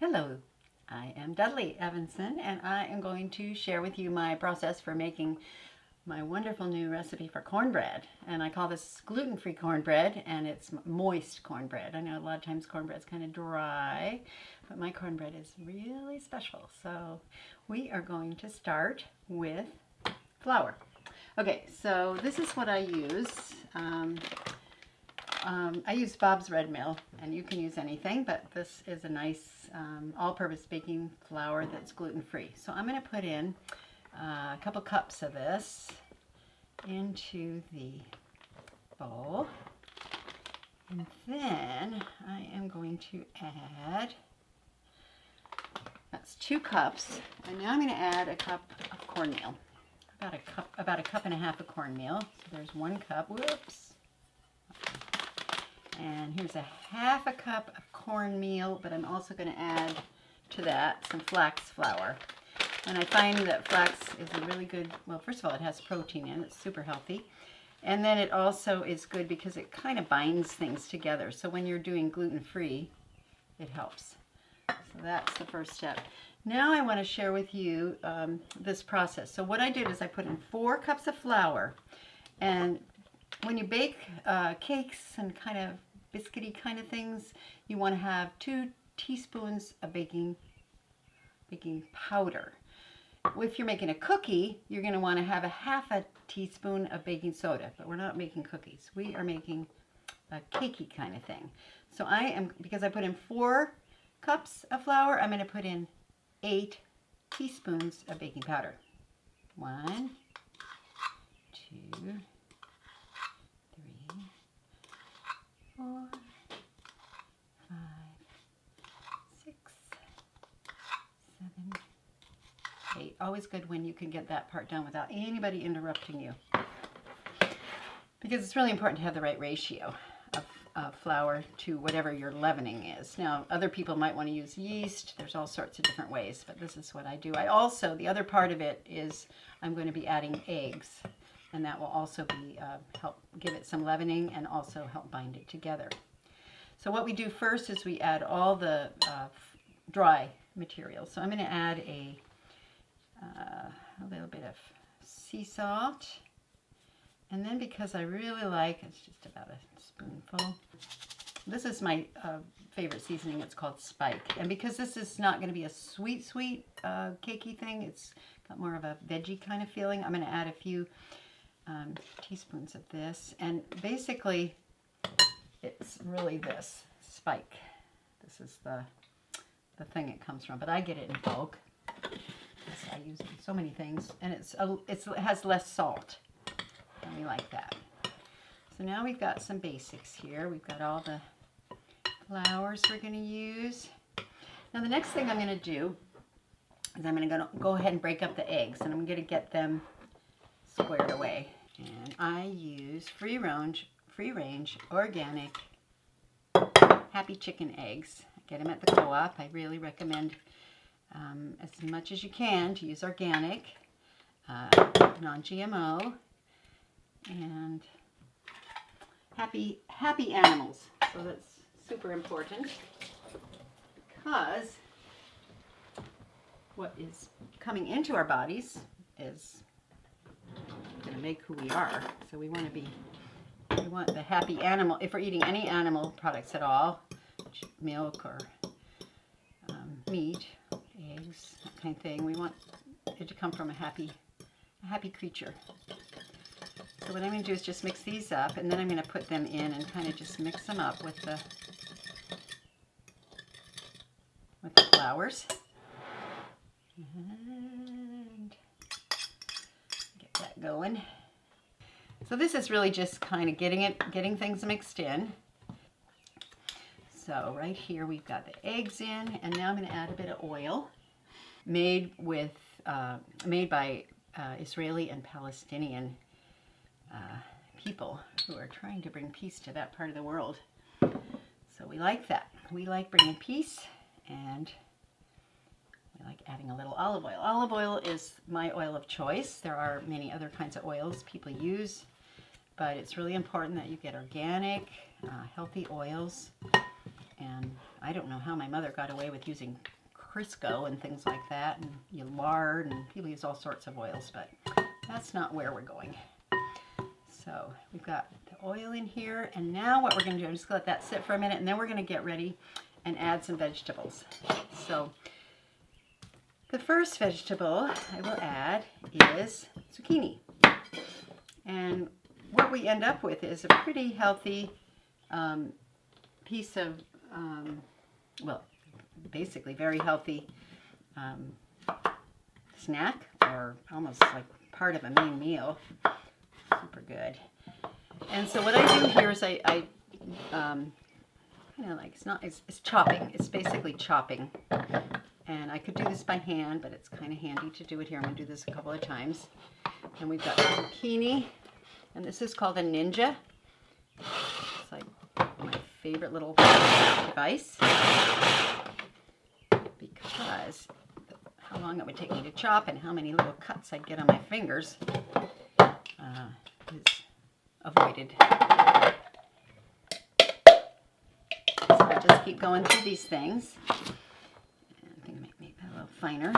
Hello, I am Dudley Evenson, and I am going to share with you my process for making my wonderful new recipe for cornbread. And I call this gluten-free cornbread, and it's moist cornbread. I know a lot of times cornbread's kind of dry, but my cornbread is really special. So we are going to start with flour. Okay, so this is what I use. I use Bob's Red Mill, and you can use anything, but this is a nice all-purpose baking flour that's gluten-free. So I'm going to put in a couple cups of this into the bowl, and then I am going to add, that's 2 cups, and now I'm going to add a cup of cornmeal, about a cup and a half of cornmeal. So there's 1 cup, whoops. And here's a half a cup of cornmeal, but I'm also going to add to that some flax flour. And I find that flax is a really good, well, first of all, it has protein in it. It's super healthy. And then it also is good because it kind of binds things together. So when you're doing gluten-free, it helps. So that's the first step. Now I want to share with you this process. So what I did is I put in 4 cups of flour. And when you bake cakes and kind of biscuity kind of things, you want to have 2 teaspoons of baking powder. If you're making a cookie, you're going to want to have a half a teaspoon of baking soda, but we're not making cookies. We are making a cakey kind of thing. So because I put in 4 cups of flour, I'm going to put in 8 teaspoons of baking powder. 1, 2, 4, 5, 6, 7, 8. Always good when you can get that part done without anybody interrupting you. Because it's really important to have the right ratio of flour to whatever your leavening is. Now, other people might want to use yeast. There's all sorts of different ways, but this is what I do. The other part of it is I'm going to be adding eggs. And that will also be help give it some leavening and also help bind it together. So what we do first is we add all the dry materials. So I'm going to add a little bit of sea salt. And then because I really like, it's just about a spoonful. This is my favorite seasoning. It's called Spike. And because this is not going to be a sweet cakey thing, it's got more of a veggie kind of feeling, I'm going to add a few teaspoons of this, and basically it's really this Spike. This is the thing it comes from, but I get it in bulk. I use it in so many things, and it has less salt, and we like that. So now we've got some basics here. We've got all the flours we're going to use. Now the next thing I'm going to do is I'm going to go ahead and break up the eggs, and I'm going to get them squared away. And I use free range organic Happy Chicken eggs. Get them at the co-op. I really recommend as much as you can to use organic, non-GMO, and happy animals. So that's super important because what is coming into our bodies is going to make who we are. So we want the happy animal. If we're eating any animal products at all, milk or meat, eggs, that kind of thing, we want it to come from a happy creature. So what I'm going to do is just mix these up, and then I'm going to put them in and kind of just mix them up with the flours. And get that going. So this is really just kind of getting things mixed in. So right here we've got the eggs in, and now I'm going to add a bit of oil, made by Israeli and Palestinian people who are trying to bring peace to that part of the world. So we like that. We like bringing peace, and I like adding a little olive oil. Olive oil is my oil of choice. There are many other kinds of oils people use, but it's really important that you get organic, healthy oils. And I don't know how my mother got away with using Crisco and things like that, and lard, and people use all sorts of oils, but that's not where we're going. So we've got the oil in here, and now what we're going to do, I'm just going to let that sit for a minute, and then we're going to get ready and add some vegetables. So the first vegetable I will add is zucchini. And what we end up with is a pretty healthy piece of, well, basically very healthy snack, or almost like part of a main meal. Super good. And so what I do here is I kind of like, it's chopping. It's basically chopping. And I could do this by hand, but it's kind of handy to do it here. I'm going to do this a couple of times. And we've got zucchini, and this is called a Ninja. It's like my favorite little device, because how long it would take me to chop and how many little cuts I'd get on my fingers is avoided. So I just keep going through these things. I think I might make that a little finer.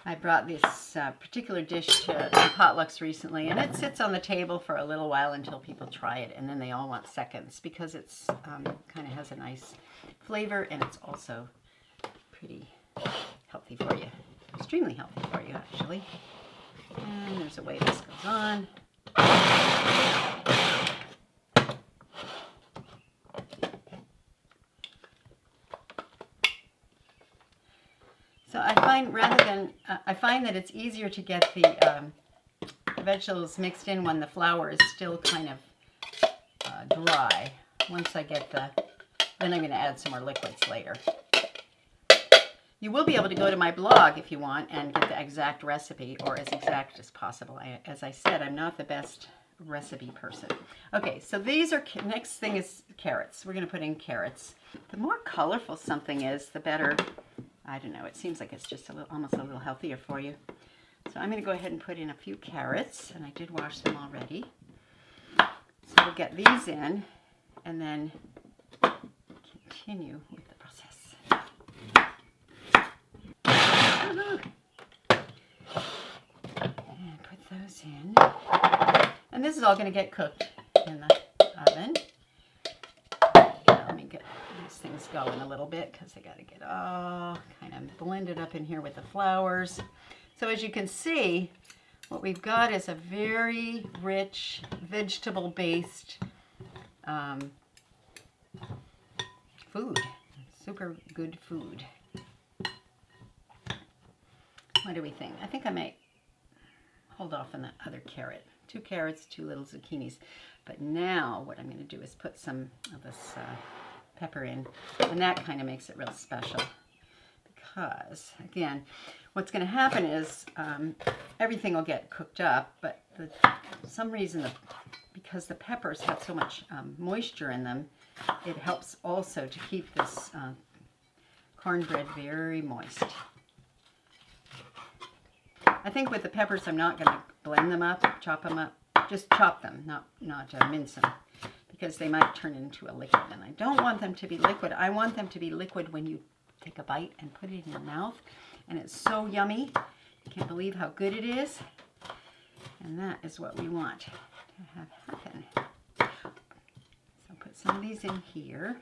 I brought this particular dish to potlucks recently, and it sits on the table for a little while until people try it, and then they all want seconds, because it's kind of has a nice flavor, and it's also pretty healthy for you. Extremely healthy for you, actually. And there's a way this goes on. So I find that it's easier to get the vegetables mixed in when the flour is still kind of dry. Once I get then I'm going to add some more liquids later. You will be able to go to my blog if you want and get the exact recipe, or as exact as possible. As I said, I'm not the best recipe person. Okay, so next thing is carrots. We're going to put in carrots. The more colorful something is, the better. I don't know, it seems like it's just almost a little healthier for you. So I'm going to go ahead and put in a few carrots, and I did wash them already. So we'll get these in and then continue with the process. And put those in. And this is all going to get cooked in the oven. Let me get these things going a little bit, because I got to get all kind of blended up in here with the flours. So as you can see, what we've got is a very rich vegetable-based food. Super good food. What do we think? I think I might hold off on the other carrot. 2 carrots, 2 little zucchinis. But now what I'm going to do is put some of this pepper in, and that kind of makes it real special, because again, what's going to happen is everything will get cooked up, but for some reason, because the peppers have so much moisture in them, it helps also to keep this cornbread very moist. I think with the peppers, I'm not going to blend them up, chop them up. Just chop them, not mince them, because they might turn into a liquid. And I don't want them to be liquid. I want them to be liquid when you take a bite and put it in your mouth. And it's so yummy. You can't believe how good it is. And that is what we want to have happen. So put some of these in here.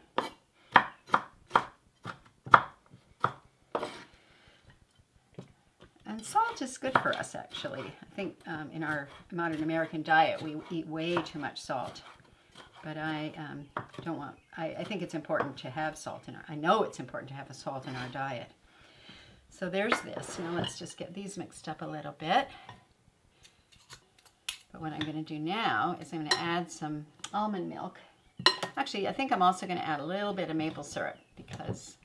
And salt is good for us, actually. I think in our modern American diet, we eat way too much salt. But I don't want, I think it's important to have salt in I know it's important to have a salt in our diet. So there's this. Now let's just get these mixed up a little bit. But what I'm going to do now is I'm going to add some almond milk. Actually, I think I'm also going to add a little bit of maple syrup, because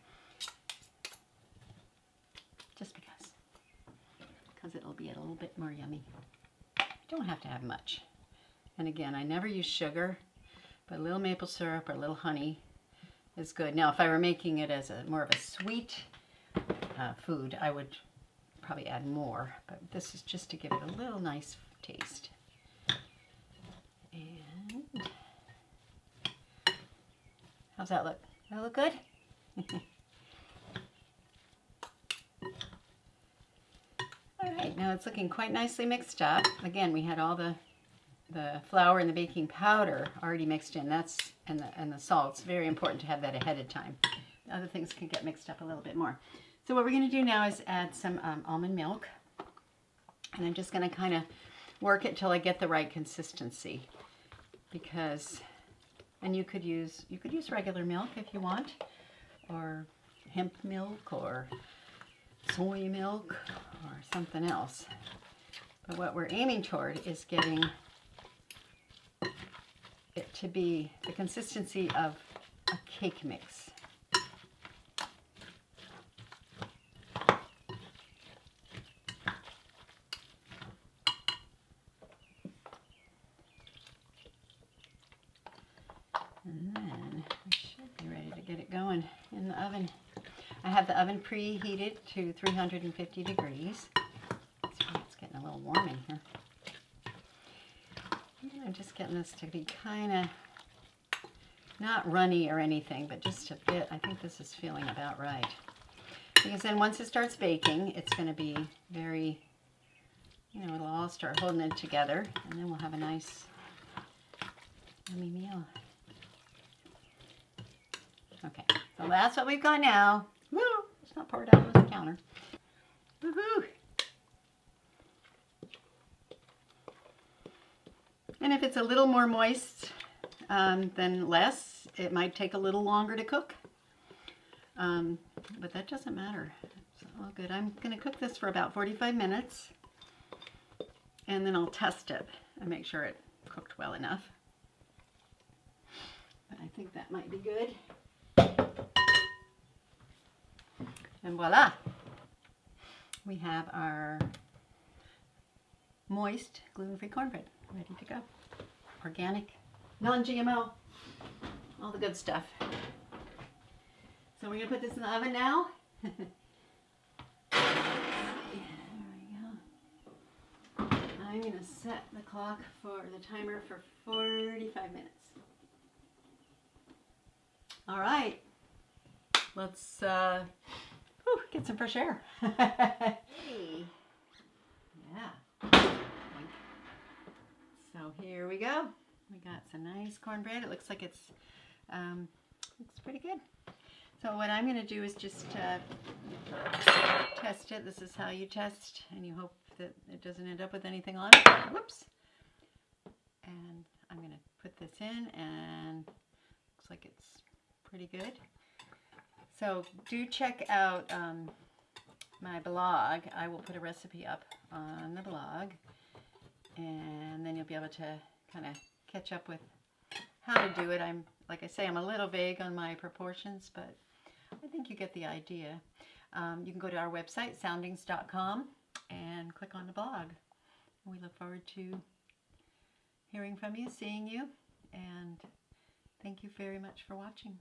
it'll be a little bit more yummy. You don't have to have much. And again, I never use sugar, but a little maple syrup or a little honey is good. Now, if I were making it as more of a sweet food, I would probably add more, but this is just to give it a little nice taste. And How's that look? Does that look good? All right, now it's looking quite nicely mixed up. Again, we had all the flour and the baking powder already mixed in. And the salt's very important to have that ahead of time. Other things can get mixed up a little bit more. So what we're going to do now is add some almond milk, and I'm just going to kind of work it till I get the right consistency. And you could use regular milk if you want, or hemp milk, or soy milk, or something else. But what we're aiming toward is getting it to be the consistency of a cake mix. And then we should be ready to get it going in the oven. I have the oven preheated to 350 degrees. It's getting a little warm in here. I'm just getting this to be kind of not runny or anything, but just a bit. I think this is feeling about right. Because then once it starts baking, it's going to be very, it'll all start holding it together, and then we'll have a nice, yummy meal. Okay, so that's what we've got now. Woo! It's not poured out on the counter. Woohoo! And if it's a little more moist than less, it might take a little longer to cook. But that doesn't matter. It's all good. I'm going to cook this for about 45 minutes. And then I'll test it and make sure it cooked well enough. But I think that might be good. And voila! We have our moist gluten-free cornbread ready to go. Organic, non-GMO, all the good stuff. So we're going to put this in the oven now. There we go. I'm going to set the clock for the timer for 45 minutes. All right. Let's get some fresh air. Hey. Yeah. So here we go. We got some nice cornbread. It looks like it's looks pretty good. So what I'm going to do is just test it. This is how you test, and you hope that it doesn't end up with anything on it. Whoops. And I'm going to put this in, and looks like it's pretty good. So do check out my blog. I will put a recipe up on the blog, and then you'll be able to kind of catch up with how to do it. Like I say, I'm a little vague on my proportions, but I think you get the idea. You can go to our website, soundings.com, and click on the blog. We look forward to hearing from you, seeing you, and thank you very much for watching.